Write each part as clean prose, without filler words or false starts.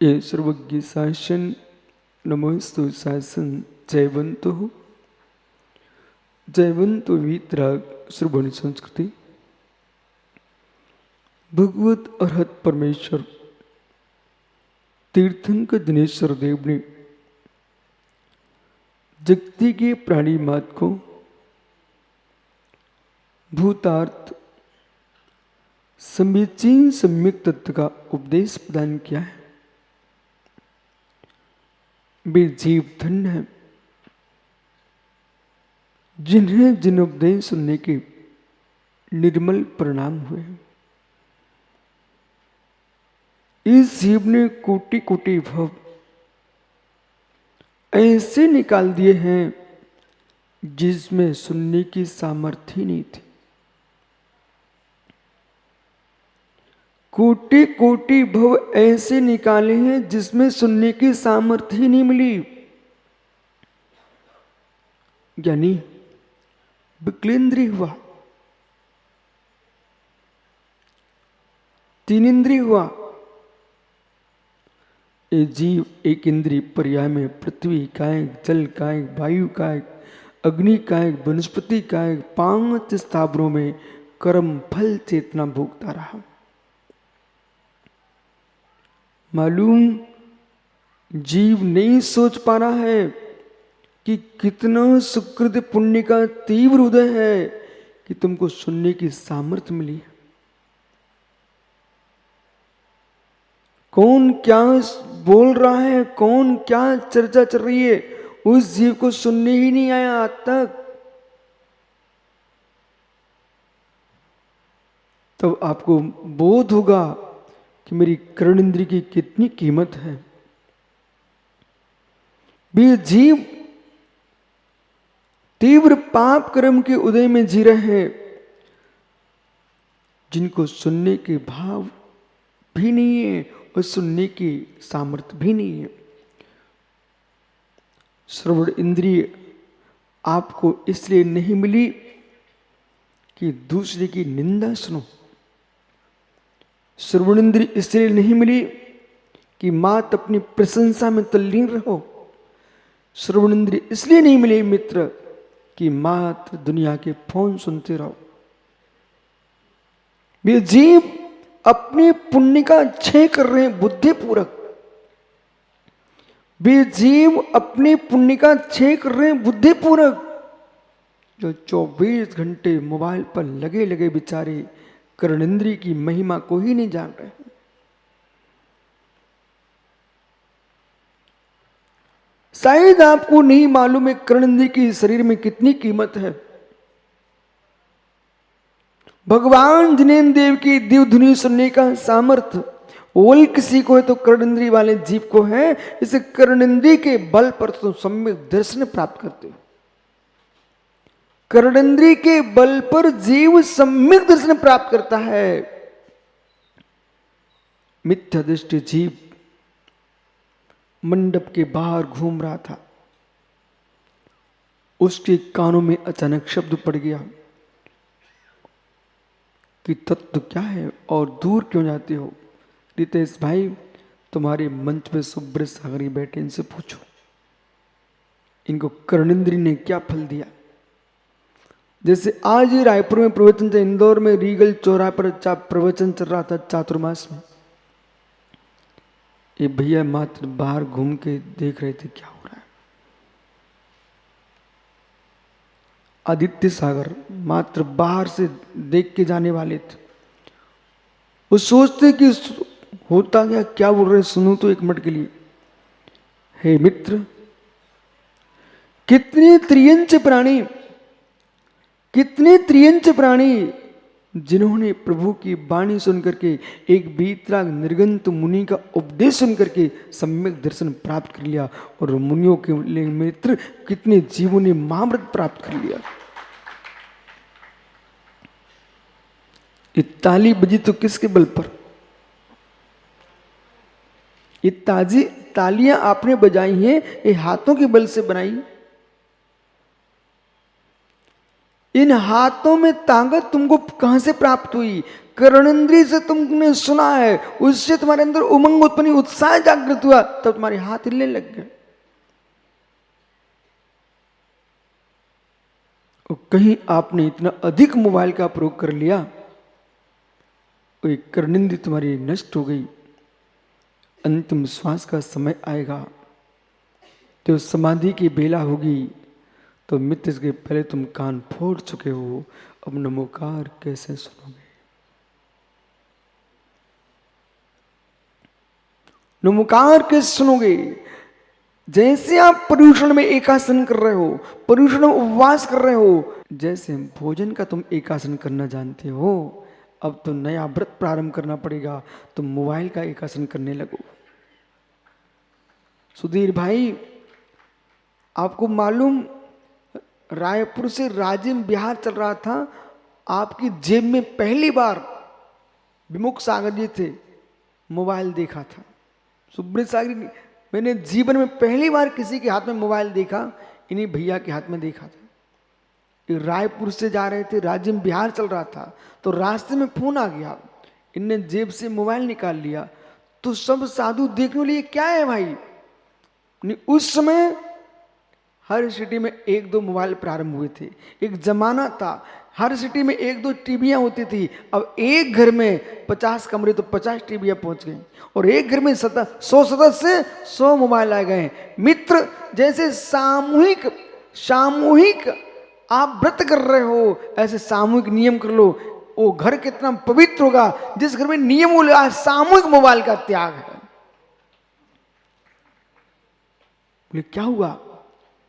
ये सर्वज्ञ शासन नमोस्तु शासन जयवंतो वीतराग श्रवण संस्कृति। भगवत अरहत परमेश्वर तीर्थंकर दिनेश्वर देव ने जगती के प्राणी मात को भूतार्थ समीचीन सम्यक तत्व का उपदेश प्रदान किया है। वे जीव धन्य है जिन्हें जिन उपदेश सुनने के निर्मल परिणाम हुए। इस जीव ने कोटि कोटि भव ऐसे निकाल दिए हैं जिसमें सुनने की सामर्थ्य नहीं थी। कोटि कोटि भव ऐसे निकाले हैं जिसमें सुनने की सामर्थ्य ही नहीं मिली। यानी विकलेंद्रिय हुआ, तीन इंद्रिय हुआ। ये जीव एक इंद्रिय पर्याय में पृथ्वी कायक, जल कायक, वायु कायक, अग्नि कायक, वनस्पति कायक, 5 स्थावरों में कर्म फल चेतना भोगता रहा। मालूम जीव नहीं सोच पा रहा है कि कितना सुकृत पुण्य का तीव्र उदय है कि तुमको सुनने की सामर्थ्य मिली है। कौन क्या बोल रहा है, कौन क्या चर्चा चल रही है, उस जीव को सुनने ही नहीं आया आज तक। तब आपको बोध होगा कि मेरी कर्ण इंद्रिय की कितनी कीमत है। वे जीव तीव्र पाप कर्म के उदय में जी रहे हैं जिनको सुनने के भाव भी नहीं है और सुनने की सामर्थ्य भी नहीं है। श्रवण इंद्रिय आपको इसलिए नहीं मिली कि दूसरे की निंदा सुनो। श्रवण इंद्रिय इसलिए नहीं मिली कि मात अपनी प्रशंसा में तल्लीन रहो। श्रवण इंद्रिय इसलिए नहीं मिली मित्र कि मात्र दुनिया के फोन सुनते रहो। वे जीव अपने पुण्य का क्षय कर रहे हैं बुद्धिपूर्वक। वे जीव अपने पुण्य का क्षय कर रहे हैं बुद्धिपूर्वक। जो 24 घंटे मोबाइल पर लगे लगे बेचारे कर्णेंद्रिय की महिमा को ही नहीं जान रहे। शायद आपको नहीं मालूम है कर्णेंद्रिय की शरीर में कितनी कीमत है। भगवान जिनेन्द्र देव की दिव्य धुनी सुनने का सामर्थ्य ओल किसी को है तो कर्णेंद्रिय वाले जीव को है। इसे कर्णेंद्रिय के बल पर तो सम्यक दर्शन प्राप्त करते हो। कर्णेंद्रिय के बल पर जीव सम्यक दर्शन प्राप्त करता है। मिथ्या दृष्टि जीव मंडप के बाहर घूम रहा था। उसके कानों में अचानक शब्द पड़ गया कि तत्व क्या है और दूर क्यों जाते हो। रितेश भाई, तुम्हारे मंच में सुब्रत सागरी बैठे, इनसे पूछो इनको कर्णेंद्रिय ने क्या फल दिया। जैसे आज ही रायपुर में प्रवचन था, इंदौर में रीगल चौराहे पर प्रवचन चल रहा था चातुर्मास में। ये भैया मात्र बाहर घूम के देख रहे थे क्या हो रहा है। आदित्य सागर मात्र बाहर से देख के जाने वाले थे। वो सोचते कि होता क्या बोल रहे, सुनो तो एक मिनट के लिए। हे मित्र, कितने त्रियंच प्राणी जिन्होंने प्रभु की वाणी सुनकर के एक वीतराग निर्गंत मुनि का उपदेश सुनकर के सम्यक दर्शन प्राप्त कर लिया। और मुनियों के लिए मित्र कितने जीवों ने महामृत प्राप्त कर लिया। ये ताली बजी तो किसके बल पर? ये तालियां आपने बजाई हैं, ये हाथों के बल से बनाई। इन हाथों में ताकत तुमको कहां से प्राप्त हुई? कर्णेंद्रिय से तुमने सुना है, उससे तुम्हारे अंदर उमंग उत्पन्न, उत्साह जागृत हुआ, तब तुम्हारे हाथ हिलने लग गए। और कहीं आपने इतना अधिक मोबाइल का प्रयोग कर लिया, कर्णेंद्रिय तुम्हारी नष्ट हो गई। अंतिम श्वास का समय आएगा तो समाधि की बेला होगी, तो मित्र के पहले तुम कान फोड़ चुके हो, अब नमोकार कैसे सुनोगे? नमोकार कैसे सुनोगे? जैसे आप पर्यूषण में एकासन कर रहे हो, पर्यूषण में उपवास कर रहे हो, जैसे भोजन का तुम एकासन करना जानते हो, अब तो नया व्रत प्रारंभ करना पड़ेगा, तुम मोबाइल का एकासन करने लगो। सुधीर भाई, आपको मालूम, रायपुर से राजिम बिहार चल रहा था, आपकी जेब में पहली बार विमुख सागर जी थे, मोबाइल देखा था। सुब्रत सागर, मैंने जीवन में पहली बार किसी के हाथ में मोबाइल देखा, इन्हीं भैया के हाथ में देखा था। रायपुर से जा रहे थे, राजिम बिहार चल रहा था, तो रास्ते में फोन आ गया, इनने जेब से मोबाइल निकाल लिया, तो सब साधु देखने लिए क्या है भाई। उस समय हर सिटी में एक दो मोबाइल प्रारंभ हुए थे, एक जमाना था हर सिटी में एक दो टीवियां होती थी। अब एक घर में 50 कमरे तो 50 टीवियां पहुंच गई, और एक घर में 100 सदस्य 100 मोबाइल आ गए। मित्र, जैसे सामूहिक सामूहिक आप व्रत कर रहे हो, ऐसे सामूहिक नियम कर लो, वो घर कितना पवित्र होगा जिस घर में नियम हो, आज सामूहिक मोबाइल का त्याग है। बोले क्या हुआ?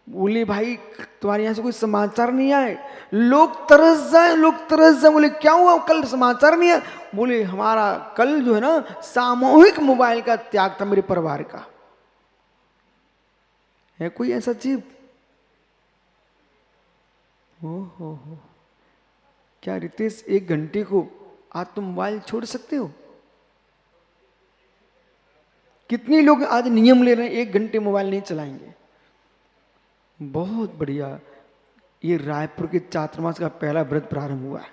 बोले भाई तुम्हारे यहां से कोई समाचार नहीं आए, लोग तरस जाए, लोग तरस जाए। बोले क्या हुआ, कल समाचार नहीं है? बोले हमारा कल जो है ना, सामूहिक मोबाइल का त्याग था मेरे परिवार का। है कोई ऐसा जीव? हो, क्या रितेश, 1 घंटे को आज तुम मोबाइल छोड़ सकते हो? कितने लोग आज नियम ले रहे हैं 1 घंटे मोबाइल नहीं चलाएंगे। बहुत बढ़िया, ये रायपुर के चातुर्मास का पहला व्रत प्रारंभ हुआ है,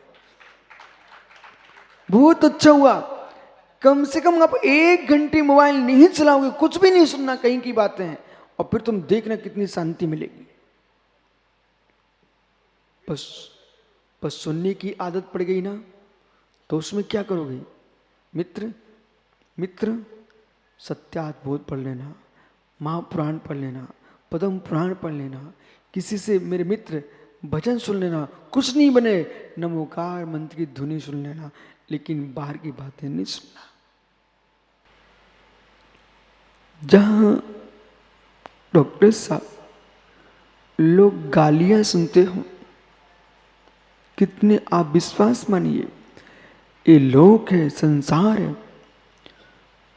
बहुत अच्छा हुआ। कम से कम आप 1 घंटे मोबाइल नहीं चलाओगे, कुछ भी नहीं सुनना, कहीं की बातें हैं, और फिर तुम देखना कितनी शांति मिलेगी। बस बस सुनने की आदत पड़ गई ना, तो उसमें क्या करोगे? मित्र मित्र, सत्यात्मबोध पढ़ लेना, महापुराण पढ़ लेना, पद्म पुराण पढ़ लेना, किसी से मेरे मित्र भजन सुन लेना, कुछ नहीं बने, नमोकार मंत्र की धुनी सुन लेना, लेकिन बाहर की बातें नहीं सुनना। जहां डॉक्टर साहब लोग गालियां सुनते हो, कितने आप विश्वास मानिए, ये लोक है, संसार है,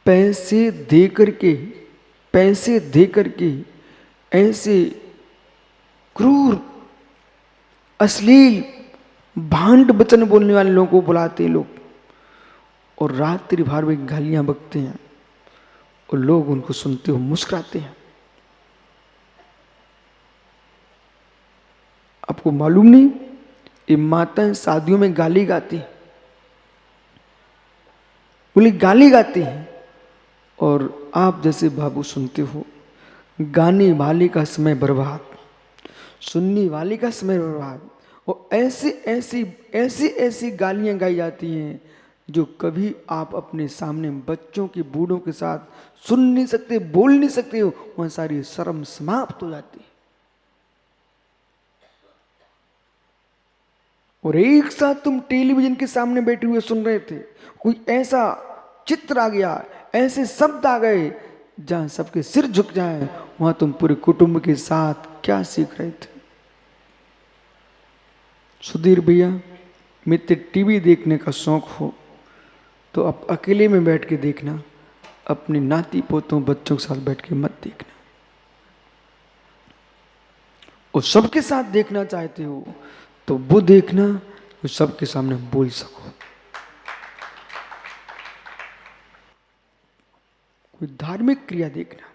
पैसे दे करके ऐसे क्रूर अश्लील भांड वचन बोलने वाले लोगों को बुलाते हैं लोग, और रात्रि भर में गालियां बकते हैं, और लोग उनको सुनते हुए मुस्कुराते हैं। आपको मालूम नहीं, ये माताएं शादियों में गाली गाती, बोली गाली गाती हैं, और आप जैसे बाबू सुनते हो, गाने वाले का समय बर्बाद, सुनने वाले का समय बर्बाद, और ऐसी ऐसी ऐसी ऐसी गालियां गाई जाती हैं जो कभी आप अपने सामने बच्चों के बूढ़ों के साथ सुन नहीं सकते, बोल नहीं सकते हो, वहां सारी शर्म समाप्त हो जाती है। और एक साथ तुम टेलीविजन के सामने बैठे हुए सुन रहे थे, कोई ऐसा चित्र आ गया, ऐसे शब्द आ गए जहां सबके सिर झुक जाए, वहां तुम पूरे कुटुंब के साथ क्या सीख रहे थे? सुधीर भैया, मित्र, टीवी देखने का शौक हो तो आप अकेले में बैठ के देखना, अपनी नाती पोतों बच्चों के साथ बैठ के मत देखना। और सबके साथ देखना चाहते हो तो वो देखना जो सबके सामने बोल सको। कोई धार्मिक क्रिया देखना।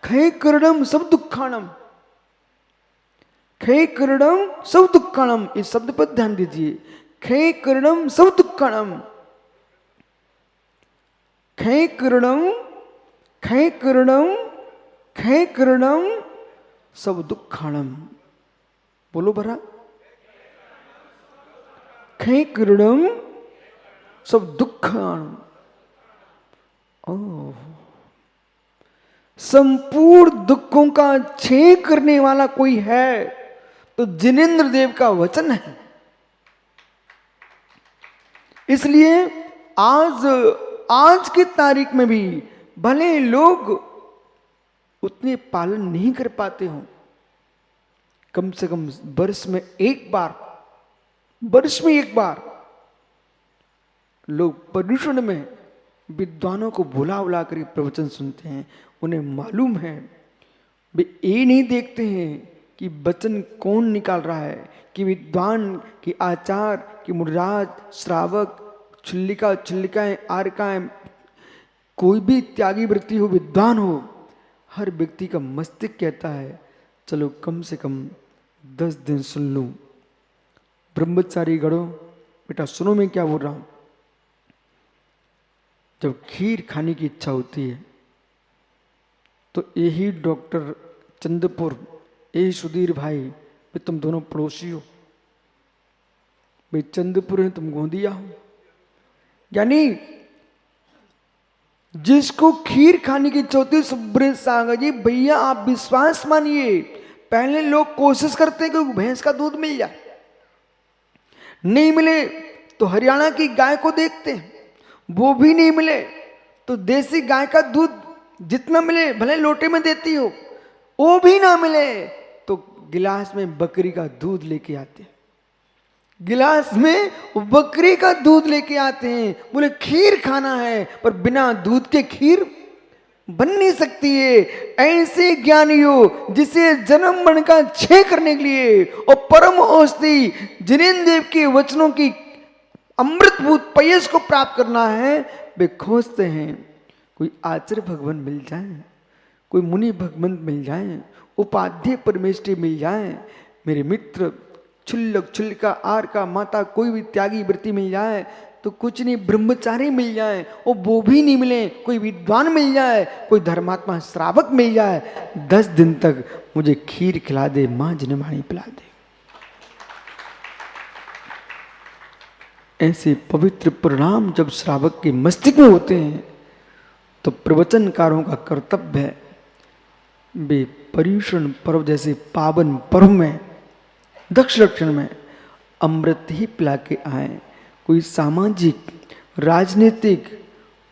खय करणम सब दुखाणम, क्षय करणम सब दुक्खाणम, इस शब्द पर ध्यान दीजिए। क्षय करणम सब दुक्खाणम, क्षय करणम, क्षय करणम, क्षय करणम सब दुक्खाणम। बोलो भरा, क्षय करणम सब दुक्खाणम। ओह, संपूर्ण दुखों का क्षय करने वाला कोई है तो जिनेंद्र देव का वचन है। इसलिए आज की तारीख में भी भले लोग उतने पालन नहीं कर पाते हो, कम से कम वर्ष में एक बार लोग पर्यूषण में विद्वानों को बुला बुला कर प्रवचन सुनते हैं। उन्हें मालूम है, वे ये नहीं देखते हैं कि वचन कौन निकाल रहा है, कि विद्वान, कि आचार्य, कि मुराज, श्रावक, छुल्लिकाएं, आर्काएं, कोई भी त्यागी वृत्ति हो, विद्वान हो, हर व्यक्ति का मस्तिष्क कहता है चलो कम से कम 10 दिन सुन लूं। ब्रह्मचारी गणों, बेटा सुनो मैं क्या बोल रहा हूं। जब खीर खाने की इच्छा होती है तो यही डॉक्टर चंद्रपुर, यही सुधीर भाई, भाई तुम दोनों पड़ोसी हो, भाई चंद्रपुर है तुम गोंदिया हो, यानी जिसको खीर खाने की इच्छा होती है, सुब्रत सागर जी भैया आप विश्वास मानिए, पहले लोग कोशिश करते हैं कि भैंस का दूध मिल जाए, नहीं मिले तो हरियाणा की गाय को देखते हैं, वो भी नहीं मिले तो देसी गाय का दूध जितना मिले भले लोटे में देती हो, वो भी ना मिले तो गिलास में बकरी का दूध लेके आते हैं, गिलास में बकरी का दूध लेके आते हैं। बोले खीर खाना है, पर बिना दूध के खीर बन नहीं सकती है। ऐसे ज्ञानियों जिसे जन्म मरण का क्षय करने के लिए और परम औषधि जिनेंद्र देव के वचनों की अमृतभूत पयस को प्राप्त करना है, वे खोजते हैं कोई आचार्य भगवान मिल जाए, कोई मुनि भगवंत मिल जाए, उपाध्याय परमेष्ठी मिल जाए, मेरे मित्र छुल्लक, छुल्लिका, आर्का, माता, कोई भी त्यागी वृत्ति मिल जाए तो कुछ नहीं, ब्रह्मचारी मिल जाए और वो भी नहीं मिले, कोई विद्वान मिल जाए, कोई धर्मात्मा श्रावक मिल जाए, 10 दिन तक मुझे खीर खिला दे, मां जनमाणी पिला दे। ऐसे पवित्र परिणाम जब श्रावक के मस्तिष्क में होते हैं तो प्रवचनकारों का कर्तव्य है वे पर्यूषण पर्व जैसे पावन पर्व में, दक्ष लक्षण में अमृत ही पिला के आए। कोई सामाजिक, राजनीतिक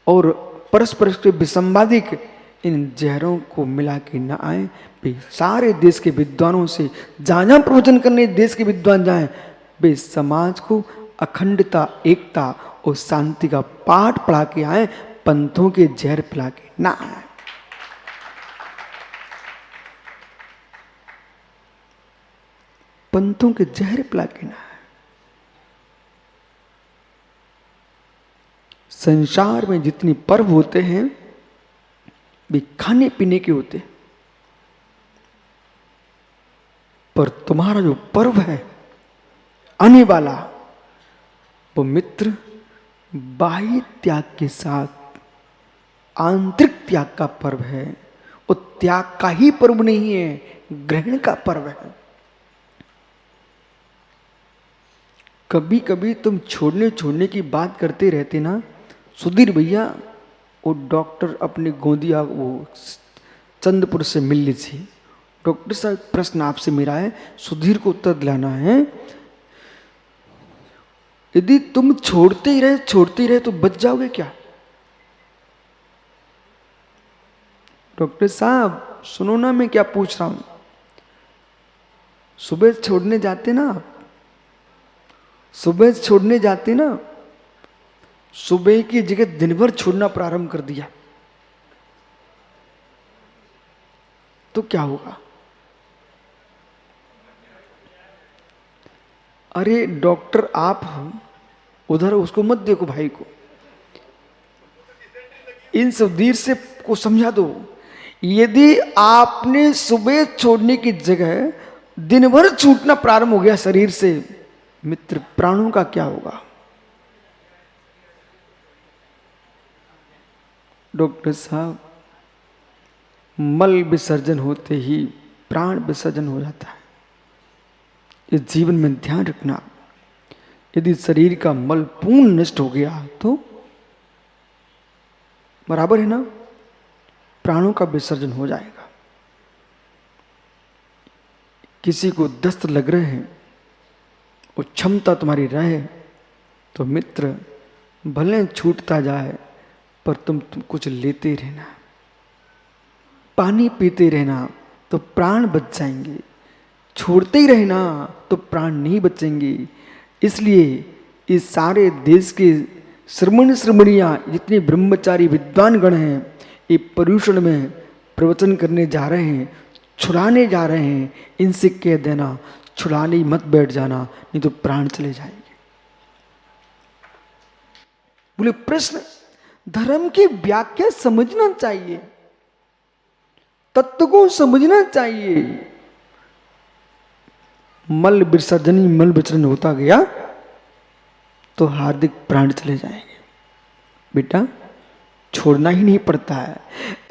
और परस्पर के विसंवादिक इन जहरों को मिला के न आए। वे सारे देश के विद्वानों से, जहाँ जहाँ प्रवचन करने देश के विद्वान जाएं, वे समाज को अखंडता, एकता और शांति का पाठ पढ़ा के आए, पंथों के जहर पिला के ना आए। पंथों के जहर पिला के ना आए। संसार में जितने पर्व होते हैं वे खाने पीने के होते हैं, पर तुम्हारा जो पर्व है आने वाला, वो मित्र बाह्य त्याग के साथ आंतरिक त्याग का पर्व है। वो त्याग का ही पर्व नहीं है, ग्रहण का पर्व है। कभी कभी तुम छोड़ने की बात करते रहते ना सुधीर भैया, वो डॉक्टर अपने गोंदिया वो चंद्रपुर से मिल लीजिए, डॉक्टर साहब प्रश्न आपसे मेरा है, सुधीर को उत्तर दिलाना है। यदि तुम छोड़ते ही रहे तो बच जाओगे क्या? डॉक्टर साहब सुनो ना, मैं क्या पूछ रहा हूं। सुबह छोड़ने जाते ना, सुबह की जगह दिन भर छोड़ना प्रारंभ कर दिया तो क्या होगा? अरे डॉक्टर आप हो, उधर उसको मत देखो, भाई को, इन सुधीर से को समझा दो। यदि आपने सुबह छोड़ने की जगह दिन भर छूटना प्रारंभ हो गया शरीर से, मित्र प्राणों का क्या होगा? डॉक्टर साहब, मल विसर्जन होते ही प्राण विसर्जन हो जाता है। इस जीवन में ध्यान रखना, यदि शरीर का मल पूर्ण नष्ट हो गया तो बराबर है ना, प्राणों का विसर्जन हो जाएगा। किसी को दस्त लग रहे हैं, वो क्षमता तुम्हारी रहे तो मित्र भले छूटता जाए पर तुम कुछ लेते रहना, पानी पीते रहना तो प्राण बच जाएंगे, छोड़ते ही रहना तो प्राण नहीं बचेंगे। इसलिए इस सारे देश के श्रमणियाँ जितने ब्रह्मचारी विद्वान गण हैं, ये पर्यूषण में प्रवचन करने जा रहे हैं, छुड़ाने जा रहे हैं, इनसे कह देना छुड़ाने मत बैठ जाना, नहीं तो प्राण चले जाएंगे। बोले प्रश्न, धर्म की व्याख्या समझना चाहिए, तत्व को समझना चाहिए। मल विसर्जन होता गया तो हार्दिक प्राण चले जाएंगे। बेटा छोड़ना ही नहीं पड़ता है।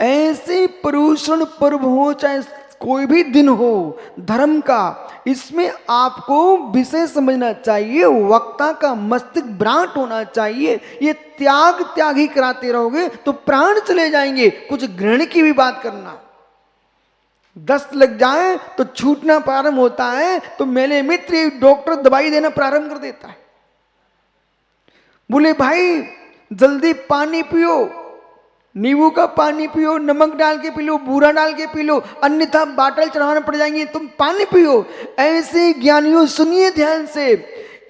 ऐसे पर्यूषण पर्व हो चाहे कोई भी दिन हो धर्म का, इसमें आपको विषय समझना चाहिए, वक्ता का मस्तिष्क भ्रांत होना चाहिए। ये त्याग ही कराते रहोगे तो प्राण चले जाएंगे। कुछ ग्रहण की भी बात करना, दस्त लग जाए तो छूटना प्रारंभ होता है, तो मेरे मित्र डॉक्टर दवाई देना प्रारंभ कर देता है। बोले भाई जल्दी पानी पियो, नींबू का पानी पियो, नमक डाल के पी लो, बूरा डाल के पी लो, अन्यथा बाटल चढ़ाना पड़ जाएंगे, तुम पानी पियो। ऐसे ज्ञानियों सुनिए ध्यान से,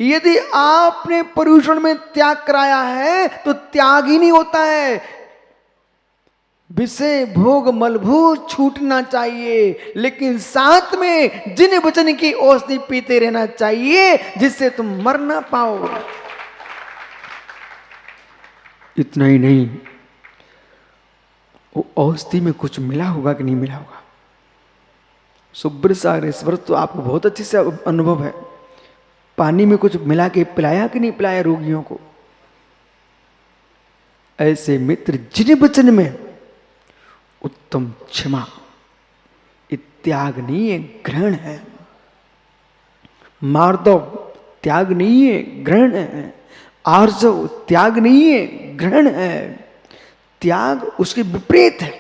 यदि आपने पर्यूषण में त्याग कराया है तो त्याग ही नहीं होता है, विषय भोग मलभूत छूटना चाहिए, लेकिन साथ में जिन वचन की औषधि पीते रहना चाहिए जिससे तुम मर ना पाओ। इतना ही नहीं, वो औषधि में कुछ मिला होगा कि नहीं मिला होगा। सुब्र सागरेश्वर तो आपको बहुत अच्छे से अनुभव है, पानी में कुछ मिला के पिलाया कि नहीं पिलाया रोगियों को। ऐसे मित्र जिन वचन में उत्तम क्षमा, त्याग नहीं है ग्रहण है। मार्दव त्याग नहीं है ग्रहण है। आर्जव त्याग नहीं है ग्रहण है। त्याग उसके विपरीत है।